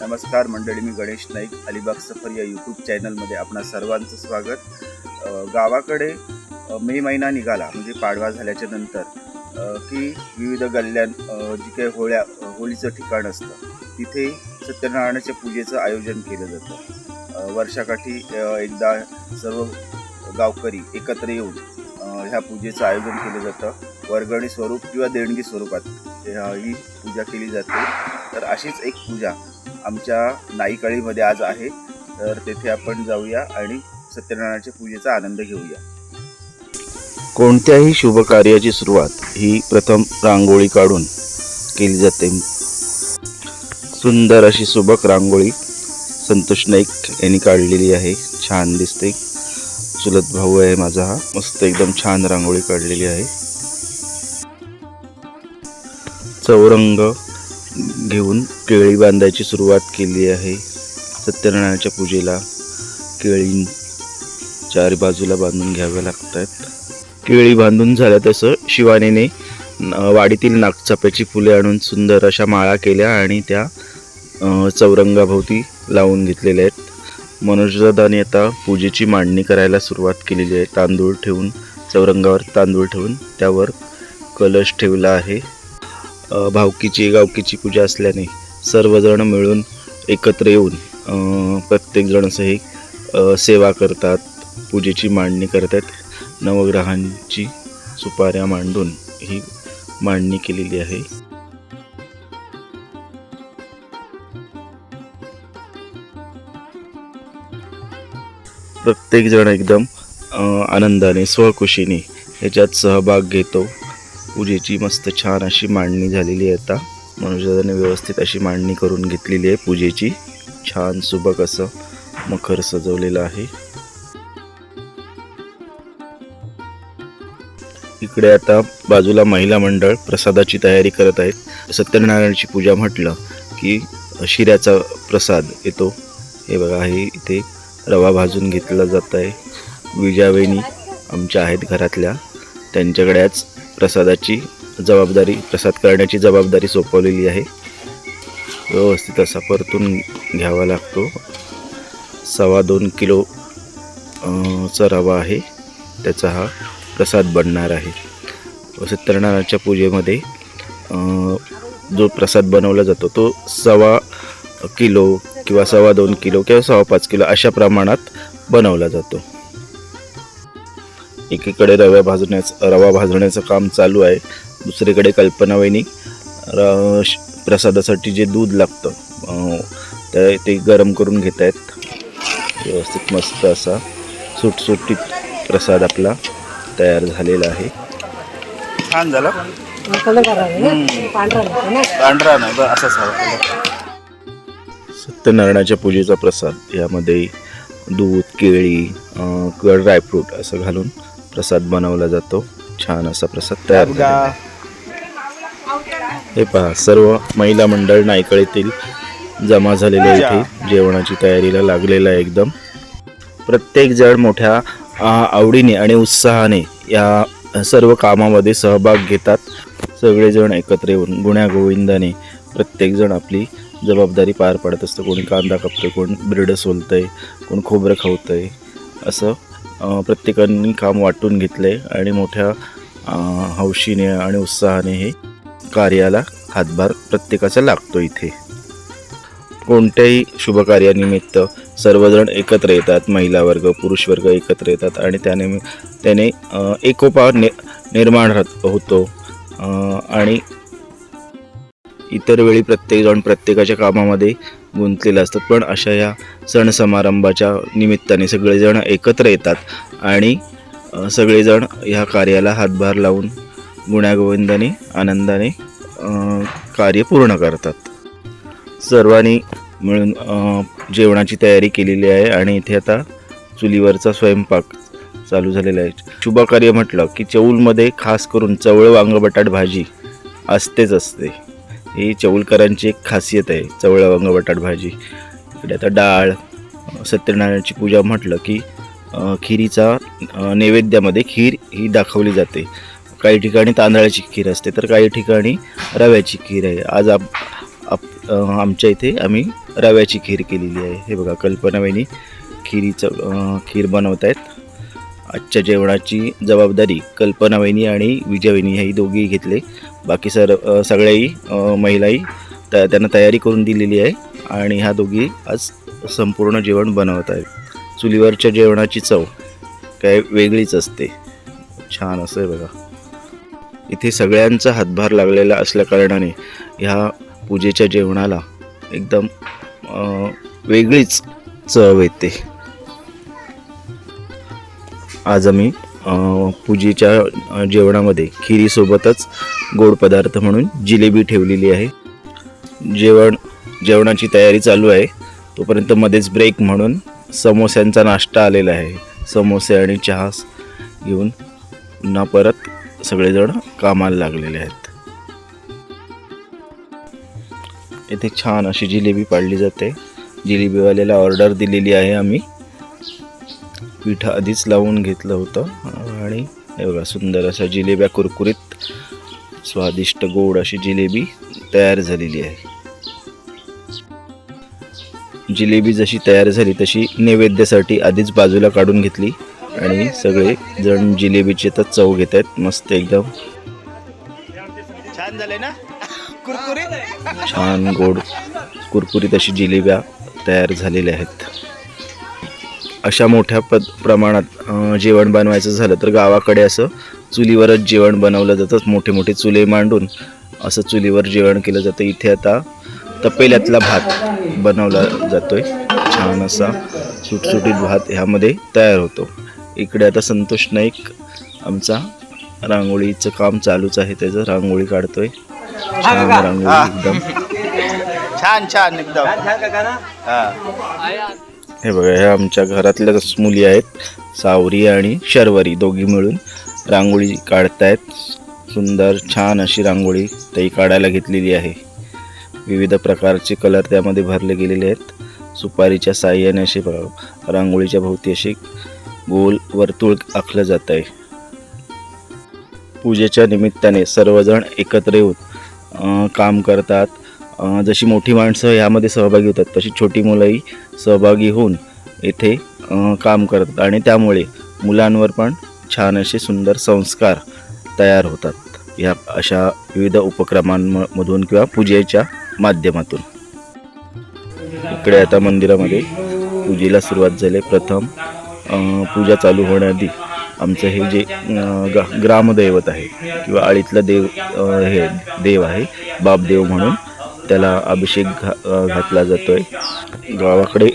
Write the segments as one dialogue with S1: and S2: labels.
S1: नमस्कार मंडळी, मी गणेश नाईक. अलिबाग सफर या यूट्यूब चॅनलमध्ये आपणा सर्वांचं स्वागत. गावाकडे मे महिना निघाला म्हणजे पाडवा झाल्याच्या नंतर की विविध गल्ल्यां जी काही होळीचं ठिकाण असतं तिथे सत्यनारायणाच्या पूजेचं आयोजन केलं जातं. वर्षाकाठी एकदा सर्व गावकरी एकत्र येऊन ह्या पूजेचं आयोजन केलं जातं. वर्गणी स्वरूप किंवा देणगी स्वरूपात ही पूजा केली जाते. तर अशीच एक पूजा आमच्या नाईकाळीमध्ये आज आहे. तर तेथे आपण जाऊया आणि सत्यनारायणाच्या पूजेचा आनंद घेऊया. कोणत्याही शुभ कार्याची सुरुवात ही प्रथम रांगोळी काढून केली जाते. सुंदर अशी सुबक रांगोळी संतोष नाईक यांनी काढलेली आहे. छान दिसते. चुलत भाऊ आहे माझा हा. मस्त एकदम छान रांगोळी काढलेली आहे. चौरंग घेऊन केळी बांधायची सुरुवात केली आहे. सत्यनारायणाच्या पूजेला केळी चार बाजूला बांधून घ्याव्या लागतात. केळी बांधून झाल्या तसं शिवानीने वाडीतील नागचाप्याची फुले आणून सुंदर अशा माळा केल्या आणि त्या चौरंगाभोवती लावून घेतलेल्या आहेत. मनोजदादाने आता पूजेची मांडणी करायला सुरुवात केलेली आहे. तांदूळ ठेवून चौरंगावर तांदूळ ठेवून त्यावर कलश ठेवला आहे. भावकीची गावकीची पूजा असल्याने सर्वजण मिळून एकत्र येऊन प्रत्येकजण असं हे सेवा करतात, पूजेची मांडणी करतात. नवग्रहांची सुपाऱ्या मांडून ही मांडणी केलेली आहे. प्रत्येकजण एकदम आनंदाने स्वखुशीने ह्याच्यात सहभाग घेतो. पूजेची मस्त छान अशी मांडणी झालेली आहे. आता मनोजदादाने व्यवस्थित अशी मांडणी करून घेतलेली आहे. पूजेची छान सुबक असं मखर सजवलेलं आहे. इकडे आता बाजूला महिला मंडळ प्रसादाची तयारी करत आहेत. सत्यनारायणाची पूजा म्हटलं की शिऱ्याचा प्रसाद येतो. हे बघा, हे इथे रवा भाजून घेतला जात आहे. विजावेणी आमच्या आहेत घरातल्या, त्यांच्याकडे आज प्रसादाची जबाबदारी, प्रसाद करण्याची जबाबदारी सोपवलेली आहे. व्यवस्थित असा परतून घ्यावा लागतो. 2.25 किलो चा रवा आहे, त्याचा हा प्रसाद बनणार आहे. सत्यनारायणाच्या पूजेमध्ये जो प्रसाद बनवला जातो तो 1.25 किलो किंवा 2.25 किलो किंवा 5.25 किलो अशा प्रमाणात बनवला जातो. एकीकडे रवा भाजण्याचं काम चालू आहे. दुसरीकडे कल्पनावहिनी प्रसादासाठी जे दूध लागतं ते गरम करून घेत आहेत. व्यवस्थित मस्त असा सुटसुटीत प्रसाद आपला तयार झालेला आहे. छान झाला. पांढरा नाही, असाच हवा. सत्यनारायणाच्या पूजेचा प्रसाद यामध्ये दूध, केळी, ड्रायफ्रूट असं घालून प्रसाद बनवला जातो. छान असा प्रसाद तयार झाला. हे पहा, सर्व महिला मंडळ नाईकळीतील जमा झालेले इथे जेवणाची तयारीला लागलेला आहे. एकदम प्रत्येक जण मोठ्या आवडीने आणि उत्साहाने या सर्व कामामध्ये सहभाग घेतात. सगळेजण एकत्र येऊन गुण्यागोविंदाने प्रत्येकजण आपली जबाबदारी पार पाडत असतं. कोणी कांदा कापतंय, कोण ब्रेड सोलतंय, कोण खोबरं खावतंय. असं प्रत्येकाने काम वाटून घेतलंय आणि मोठ्या हौशीने आणि उत्साहाने हे कार्याला हातभार प्रत्येकाचा लागतो. इथे कोणत्याही शुभकार्यानिमित्त सर्वजण एकत्र येतात. महिला वर्ग, पुरुष वर्ग एकत्र येतात आणि त्याने एकोपा निर्माण होतो. आणि इतर वेळी प्रत्येकजण प्रत्येकाच्या कामामध्ये गुंतलेले असतात, पण अशा या सण समारंभाच्या निमित्ताने सगळेजण एकत्र येतात आणि सगळेजण ह्या कार्याला हातभार लावून गुण्यागोविंदाने आनंदाने कार्य पूर्ण करतात. सर्वांनी मिळून जेवणाची तयारी केलेली आहे आणि इथे आता चुलीवरचा स्वयंपाक चालू झालेला आहे. शुभ कार्य म्हटलं की चौलमध्ये खास करून चवळ वांग बटाट भाजी असतेच असते. ही चौलकरांची एक खासियत आहे, चवळ वांग बटाट भाजी. इकडे आता डाळ. सत्यनारायणाची पूजा म्हटलं की खिरीचा नैवेद्यामध्ये खीर ही दाखवली जाते. काही ठिकाणी तांदळाची खीर असते तर काही ठिकाणी रव्याची खीर आहे. आज आमच्या इथे आम्ही रव्याची खीर केलेली आहे. हे बघा कल्पना वहिनी खीर बनवत आहेत. आजच्या जेवणाची जबाबदारी कल्पना वहिनी आणि विजय वहिनी ह्याही दोघी घेतले. बाकी सगळ्याही महिलाही त्यांना तयारी करून दिलेली आहे आणि ह्या दोघी आज संपूर्ण जेवण बनवत आहेत. चुलीवरच्या जेवणाची चव काय वेगळीच असते. छान असं आहे बघा. इथे सगळ्यांचा हातभार लागलेला असल्या कारणाने ह्या पूजेच्या जेवणाला एकदम वेगळीच चव येते. आज आम्ही पूजेच्या जेवणामध्ये खिरीसोबतच गोड पदार्थ म्हणून जिलेबी ठेवलेली आहे. जेवणाची तयारी चालू आहे तोपर्यंत मध्येच ब्रेक म्हणून समोस्यांचा नाश्ता आलेला आहे. समोसे आणि चहा घेऊन पुन्हा परत सगळेजण कामाला लागलेले आहेत. इथे छान अशी जिलेबी पाडली जाते. जिलेबीवाल्याला ऑर्डर दिलेली आहे आम्ही. पीठ आधीच लावून घेतलं होतं आणि हे बघा सुंदर अशा जिलेब्या कुरकुरीत स्वादिष्ट गोड अशी जिलेबी तयार झालेली आहे. जिलेबी जशी तयार झाली तशी नैवेद्यासाठी आधीच बाजूला काढून घेतली आणि सगळे जण जिलेबीची तर चव घेत आहेत. मस्त एकदम
S2: छान झाले ना, कुरकुरीत
S1: छान गोड कुरकुरीत अशी जिलेब्या तयार झालेल्या आहेत. अशा मोठ्या प्रमाणात जेवण बनवायचं झालं तर गावाकडे असं चुलीवरच जेवण बनवलं जातं. मोठे मोठे चुले मांडून असं चुलीवर जेवण केलं जातं. इथे आता तपेल्यातला भात बनवला जातोय. छान असा सुटसुटीत भात ह्यामध्ये तयार होतो. इकडे आता संतोष नाईक आमचा रांगोळीचं काम चालूच आहे. त्याचं रांगोळी काढतोय. छान रांगोळी एकदम
S2: छान एकदम.
S1: हे बघा ह्या आमच्या घरातल्याच मुली आहेत. सावरी आणि शर्वरी दोघी मिळून रांगोळी काढतायत. सुंदर छान अशी रांगोळी ताई काढायला घेतलेली आहे. विविध प्रकारचे कलर त्यामध्ये भरले गेलेले आहेत. सुपारीच्या साह्याने असे रांगोळीच्या भोवती असे गोल वर्तुळ आखलं जात आहे. पूजेच्या निमित्ताने सर्वजण एकत्र येऊन काम करतात. जशी मोठी माणसं यामध्ये सहभागी होतात तशी छोटी मुलंही सहभागी होऊन येथे काम करतात आणि त्यामुळे मुलांवर पण छान असे सुंदर संस्कार तयार होतात या अशा विविध उपक्रमांमधून किंवा पूजेच्या माध्यमातून. इकडे आता मंदिरामध्ये पूजेला सुरुवात झाली. प्रथम पूजा चालू होण्याआधी आमचं हे जे ग्रामदैवत आहे किंवा आळीतला देव आहे बापदेव म्हणून त्याला अभिषेक घातला जातोय. गावाकडे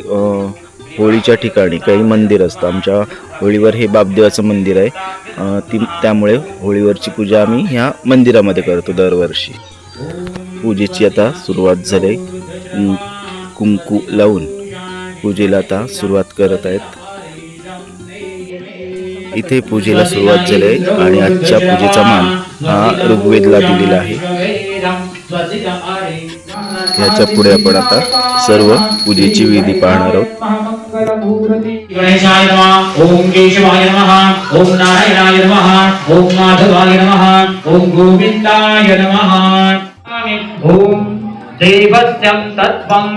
S1: होळीच्या ठिकाणी काही मंदिर असतं. आमच्या होळीवर हे बापदेवाचं मंदिर आहे. त्यामुळे होळीवरची पूजा आम्ही ह्या मंदिरामध्ये करतो दरवर्षी. पूजेची आता सुरुवात झाली. कुंकू लावून पूजेला आता सुरुवात करत आहेत. इथे पूजेला सुरुवात झाली आहे आणि आजच्या पूजेचा मान हा ऋग्वेदला दिलेला आहे. ह्याच्या पुढे आपण आता सर्व पूजेची विधी पाहणार आहोत.
S3: गणेशाय नमः. ओम केशवाय नमः. ओम नारायणाय नमः. ओम माधवाय नमः. ओम गोविंदाय नमः. ओम देवस्यं तत्त्वं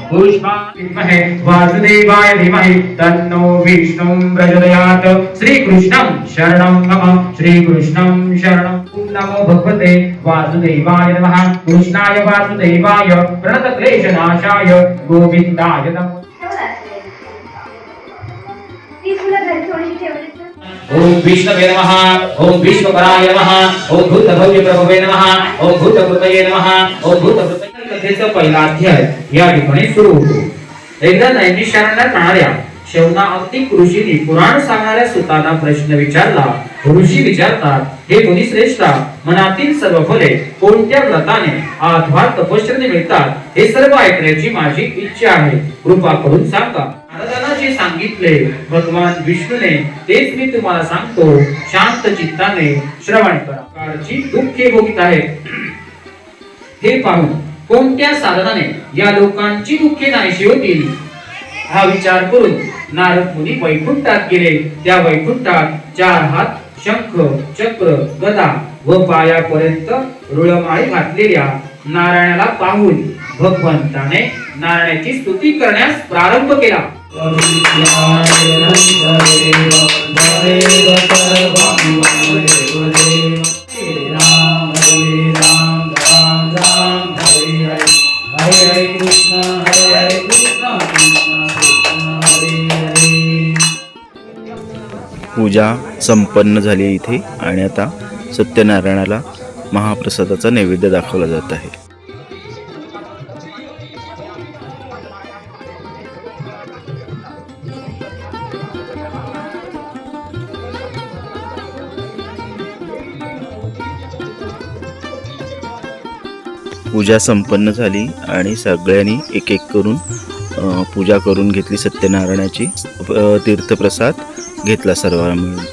S3: पुष्पामहे वासुदेवाय धीमहि तन्नो विष्णुं प्रचोदयात्. श्रीकृष्णं शरणं मम. श्रीकृष्णं शरणं. नमो भगवते वासुदेवाय नमः. कृष्णाय वासुदेवाय प्रणतक्लेशनाशाय गोविंदाय नमः. ओम विष्णवे नमः. ओम विश्वकराय नमः. ओम भूतभव्य प्रभवे नमः. ओम भूतकृतये नमः. ओम भूतकृतये. कथेचा पहिला अध्याय या ठिकाणी सुरू होतो. एकदा नैमिषारण्यात राहणाऱ्या शौनकादिक ऋषींनी पुराण सांगणाऱ्या सुतांना प्रश्न विचारला. ऋषी विचारतात, हे मुनिश्रेष्ठा, मनातील सर्व फले कोणत्या व्रताने अथवा तपश्चर्येने मिळतात हे सर्व ऐकण्याची माझी इच्छा आहे. कृपा करून सांगा. नारदांना जे सांगितले भगवान विष्णूने तेच मी तुम्हाला सांगतो. शांत चित्ताने श्रवण करा. काळजी दुःखे भोगीत आहे हे पाहून कोणत्या साधनाने या लोकांची दुःखे नाहीशी होतील हा विचार करून नारद मुनी वैकुंठात गेले. त्या वैकुंठात 4 हात शंख चक्र गदा व पायापर्यंत रुळमाळी घातलेल्या नारायणाला पाहून भगवंताने नारायणाची स्तुती करण्यास प्रारंभ केला.
S1: पूजा संपन्न झाली इथे आणि आता सत्यनारायणाला महाप्रसादाचा नैवेद्य दाखवला जात आहे. पूजा संपन्न झाली आणि सगळ्यांनी एक एक करून पूजा करून घेतली सत्यनारायणाची. तीर्थप्रसाद घेतला सर्वांना मिळून.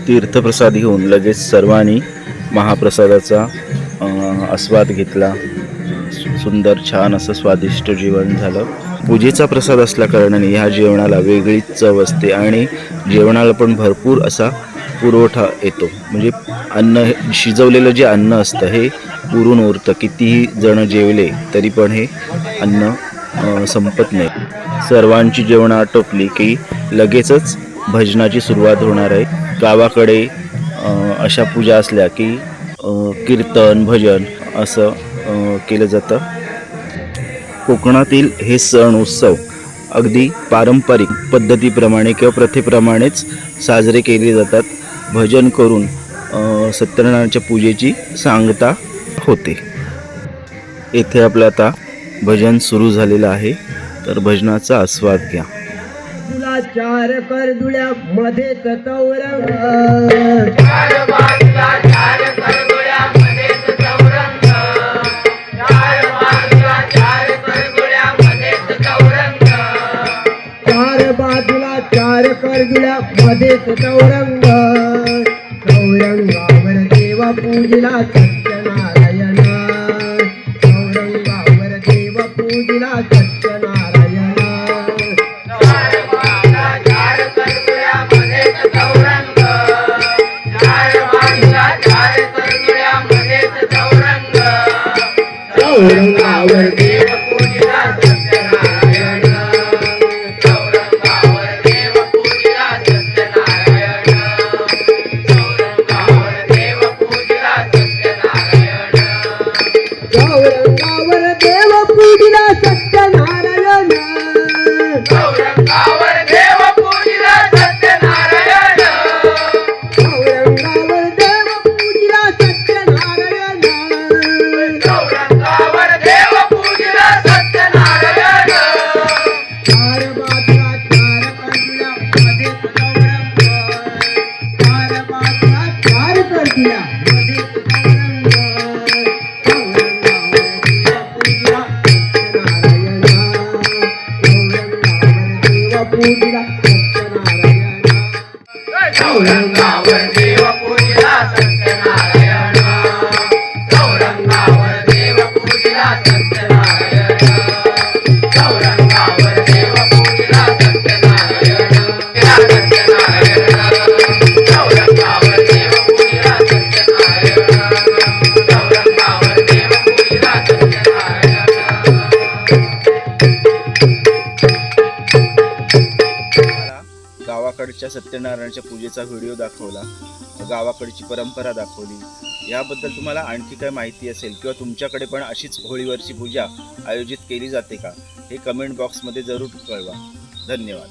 S1: तीर्थप्रसाद घेऊन लगेच सर्वांनी महाप्रसादाचा आस्वाद घेतला. सुंदर छान असं स्वादिष्ट जेवण झालं. पूजेचा प्रसाद असल्या कारणाने ह्या जेवणाला वेगळीच चव असते आणि जेवणाला पण भरपूर असा पुरवठा येतो. म्हणजे अन्न शिजवलेलं जे अन्न असतं हे पुरून उरतं. कितीही जण जेवले तरी पण हे अन्न संपत नाही. सर्वांची जेवणं आटोपली की लगेचच भजनाची सुरुवात होणार आहे. गावाकडे अशा पूजा असल्या की कीर्तन भजन असं केलं जातं. कोकणातील हे सण उत्सव अगदी पारंपरिक पद्धतीप्रमाणे किंवा प्रथेप्रमाणेच साजरे केले जातात. भजन करून सत्यनारायणाच्या पूजेची सांगता होते. येथे आपलं आता भजन सुरू झालेलं आहे, तर भजनाचा आस्वाद घ्या.
S4: तुला चार करदुळ्या मध्ये चौरंग,
S5: चार बाजूला चार करदुळ्या मध्येच चौरंग, चार बाजूला चार करदुळ्या मध्येच चौरंग,
S4: चार बाजूला चार करदुळ्या मध्येच चौरंग, चौरंगावर देवा पूजिला सत्यनारायण, चौरंगावर देवा पूजिला सत्यनारायण.
S5: चार बाजूला चार करदुळ्या मध्येच चौरंग, चार बाजूला चार करदुळ्या मध्येच चौरंग, चौरंगावर देव पूजिला सत्यनारायण, चौरंगावर देव पूजिला सत्यनारायण, चौरंगावर देव पूजिला सत्यनारायण,
S4: चौरंगावर देव पूजिला सत्यनारायण,
S5: चौरंगावर देव पूजिला सत्यनारायण,
S4: चौरंगावर देव पूजिला सत्यनारायण.
S5: चौरंगावर देव पूजिला सत्यनारायण,
S4: चार बाजूला चार करदुळ्या मध्येच चौरंग, चार बाजूला चार करदुळ्या मध्येच चौरंग, चौरंगावर देव पूजिला सत्यनारायण, चौरंगावर देव पूजिला सत्यनारायण.
S5: चौरंगावर देव पूजिला सत्यनारायण, चौरंगावर देव पूजिला सत्यनारायण, चौरंगावर देव पूजिला सत्यनारायण, चौरंगावर देव पूजिला सत्यनारायण, चौरंगावर देव पूजिला सत्यनारायण.
S1: गावाकडच्या सत्यनारायणाच्या पूजेचा व्हिडिओ दाखवला, गावाकडची परंपरा दाखवली. याबद्दल तुम्हाला आणखी काय माहिती असेल किंवा तुमच्याकडे पण अशीच होळीवरची पूजा आयोजित केली जाते का, हे कमेंट बॉक्समध्ये जरूर कळवा. धन्यवाद.